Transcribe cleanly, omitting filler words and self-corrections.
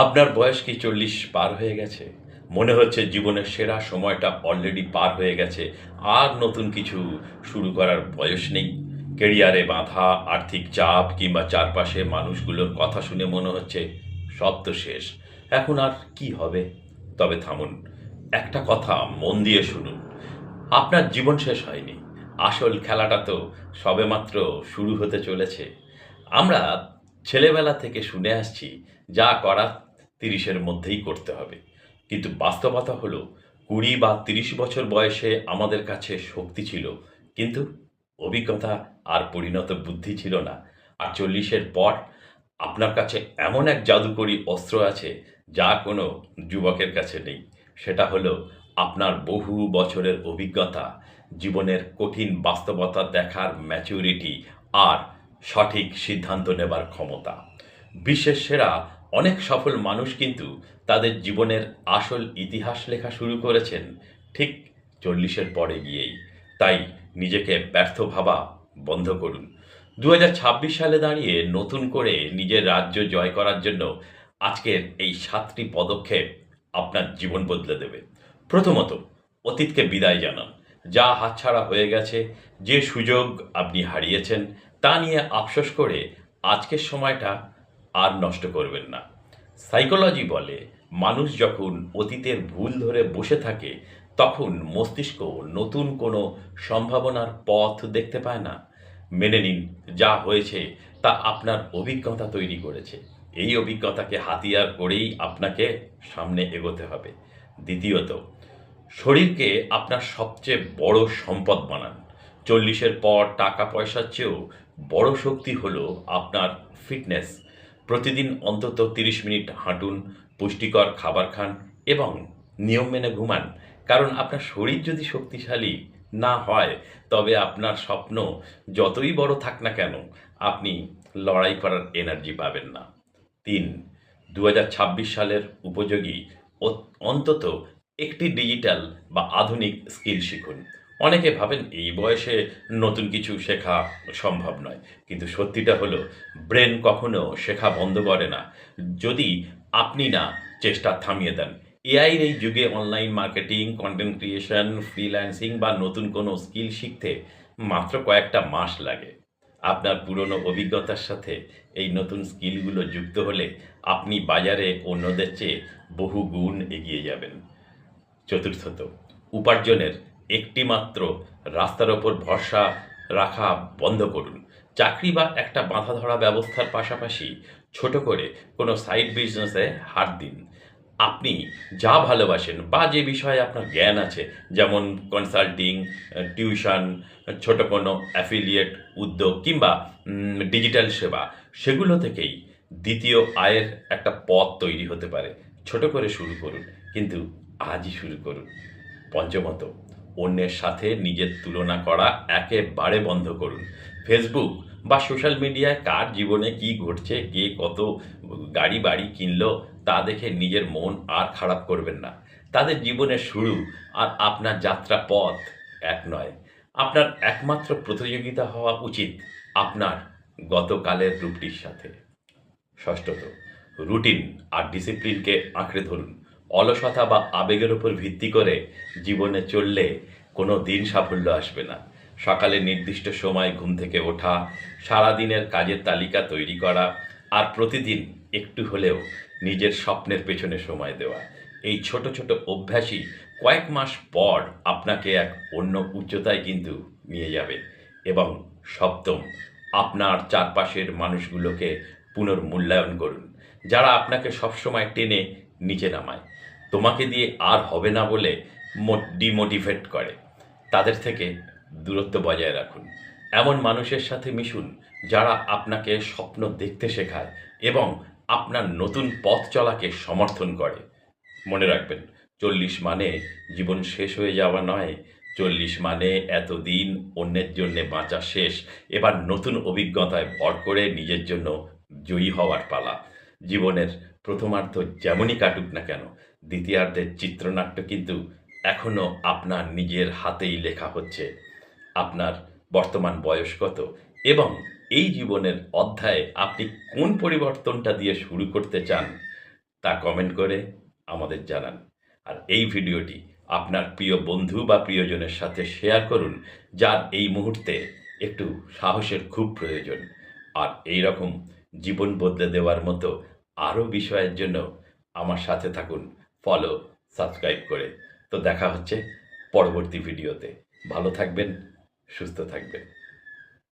আপনার বয়স কি ৪০ পার হয়ে গেছে? মনে হচ্ছে জীবনের সেরা সময়টা অলরেডি পার হয়ে গেছে। আর নতুন কিছু শুরু করার বয়স নেই। কেরিয়ারে বাধা, আর্থিক চাপ কিংবা চারপাশে মানুষগুলোর কথা শুনে মনে হচ্ছে সব তো শেষ। এখন আর কি হবে? তবে থামুন। একটা কথা মন দিয়ে শুনুন। আপনার জীবন শেষ হয়নি। আসল খেলাটা তো সবেমাত্র শুরু হতে চলেছে। আমরা ছেলেবেলা থেকে শুনে আসছি, যা করার ৩০ এর মধ্যেই করতে হবে। কিন্তু বাস্তবতা হলো ২০ বা ৩০ বছর বয়সে আমাদের কাছে শক্তি ছিল। কিন্তু অভিজ্ঞতা আর পরিণত বুদ্ধি ছিল না। আর ৪০ এর পর আপনার কাছে এমন এক জাদুকরী অস্ত্র আছে, যা কোনো যুবকের কাছে নেই। সেটা হলো আপনার বহু বছরের অভিজ্ঞতা, জীবনের কঠিন বাস্তবতা দেখার ম্যাচুরিটি আর সঠিক সিদ্ধান্ত নেবার ক্ষমতা। বিশ্বের সেরা অনেক সফল মানুষ কিন্তু তাদের জীবনের আসল ইতিহাস লেখা শুরু করেছেন ঠিক ৪০-এর পরে গিয়েই। তাই নিজেকে ব্যর্থ ভাবা বন্ধ করুন। ২০২৬ সালে দাঁড়িয়ে নতুন করে নিজের রাজ্য জয় করার জন্য আজকের এই ৭টি পদক্ষেপ আপনার জীবন বদলে দেবে। প্রথমত, অতীতকে বিদায় জানান। যা হাতছাড়া হয়ে গেছে, যে সুযোগ আপনি হারিয়েছেন, তা নিয়ে আফসোস করে আজকের সময়টা আর নষ্ট করবেন না। সাইকোলজি বলে, মানুষ যখন অতীতের ভুল ধরে বসে থাকে, তখন মস্তিষ্ক নতুন কোনো সম্ভাবনার পথ দেখতে পায় না। মেনে নিন, যা হয়েছে তা আপনার অভিজ্ঞতা তৈরি করেছে। এই অভিজ্ঞতাকে হাতিয়ার করেই আপনাকে সামনে এগোতে হবে। দ্বিতীয়ত, শরীরকে আপনার সবচেয়ে বড় সম্পদ বানান। ৪০-এর পর টাকা পয়সার চেয়েও বড় শক্তি হলো আপনার ফিটনেস। প্রতিদিন অন্তত ৩০ মিনিট হাঁটুন, পুষ্টিকর খাবার খান এবং নিয়ম মেনে ঘুমান। কারণ আপনার শরীর যদি শক্তিশালী না হয়, তবে আপনার স্বপ্ন যতই বড় থাক না কেন, আপনি লড়াই করার এনার্জি পাবেন না। ৩, ২০২৬ সালের উপযোগী অন্তত একটি ডিজিটাল বা আধুনিক স্কিল শিখুন। অনেকে ভাবেন এই বয়সে নতুন কিছু শেখা সম্ভব নয়। কিন্তু সত্যিটা হলো, ব্রেন কখনো শেখা বন্ধ করে না, যদি আপনি না চেষ্টা থামিয়ে দেন। এআইর এই যুগে online marketing, content creation, freelancing বা নতুন কোনো স্কিল শিখতে মাত্র কয়েকটা মাস লাগে। আপনার পুরনো অভিজ্ঞতার সাথে এই নতুন স্কিলগুলো যুক্ত হলে আপনি বাজারে অন্যদের চেয়ে বহু গুণ এগিয়ে যাবেন। চতুর্থত, উপার্জনের একটি মাত্র রাস্তার ওপর ভরসা রাখা বন্ধ করুন। চাকরি বা একটা বাঁধা ধরা ব্যবস্থার পাশাপাশি ছোট করে কোনো সাইড বিজনেসে হাত দিন। আপনি যা ভালোবাসেন বা যে বিষয়ে আপনার জ্ঞান আছে, যেমন কনসাল্টিং, টিউশন, ছোট কোনো অ্যাফিলিয়েট উদ্যোগ কিংবা ডিজিটাল সেবা, সেগুলো থেকেই দ্বিতীয় আয়ের একটা পথ তৈরি হতে পারে। ছোট করে শুরু করুন, কিন্তু আজই শুরু করুন। পঞ্চমত, অন্যের সাথে নিজের তুলনা করা একেবারে বন্ধ করুন। ফেসবুক বা সোশ্যাল মিডিয়ায় কার জীবনে কি ঘটছে, কে কত গাড়ি বাড়ি কিনলো, তা দেখে নিজের মন আর খারাপ করবেন না। তাদের জীবনের শুরু আর আপনার যাত্রা পথ এক নয়। আপনার একমাত্র প্রতিযোগিতা হওয়া উচিত আপনার গতকালের রূপটির সাথে। ষষ্ঠত, রুটিন আর ডিসিপ্লিনকে আঁকড়ে ধরুন। অলসতা বা আবেগের উপর ভিত্তি করে জীবনে চললে কোনো দিন সাফল্য আসবে না। সকালে নির্দিষ্ট সময় ঘুম থেকে ওঠা, সারাদিনের কাজের তালিকা তৈরি করা আর প্রতিদিন একটু হলেও নিজের স্বপ্নের পেছনে সময় দেওয়া, এই ছোট ছোট অভ্যাসই কয়েক মাস পর আপনাকে এক অন্য উচ্চতায় কিন্তু নিয়ে যাবে। এবং সপ্তম, আপনার চারপাশের মানুষগুলোকে পুনর্মূল্যায়ন করুন। যারা আপনাকে সবসময় টেনে নিচে নামায়, তোমাকে দিয়ে আর হবে না বলে ডিমোটিভেট করে, তাদের থেকে দূরত্ব বজায় রাখুন। এমন মানুষের সাথে মিশুন যারা আপনাকে স্বপ্ন দেখতে শেখায় এবং আপনার নতুন পথ চলাকে সমর্থন করে। মনে রাখবেন, ৪০ মানে জীবন শেষ হয়ে যাওয়া নয়। ৪০ মানে এতদিন অন্যের জন্যে বাঁচা শেষ। এবার নতুন অভিজ্ঞতায় ভর করে নিজের জন্য জয়ী হওয়ার পালা। জীবনের প্রথমার্ধ যেমনই কাটুক না কেন, দ্বিতীয়ার্ধের চিত্রনাট্য কিন্তু এখনো আপনার নিজের হাতেই লেখা হচ্ছে। আপনার বর্তমান বয়স কত এবং এই জীবনের অধ্যায়ে আপনি কোন পরিবর্তনটা দিয়ে শুরু করতে চান, তা কমেন্ট করে আমাদের জানান। আর এই ভিডিওটি আপনার প্রিয় বন্ধু বা প্রিয়জনের সাথে শেয়ার করুন, যার এই মুহূর্তে একটু সাহসের খুব প্রয়োজন। আর এই রকম জীবন বদলে দেওয়ার মতো আরও বিষয়ের জন্য আমার সাথে থাকুন ফলো, সাবস্ক্রাইব করে। তো দেখা হচ্ছে পরবর্তী ভিডিওতে। ভালো থাকবেন, সুস্থ থাকবেন।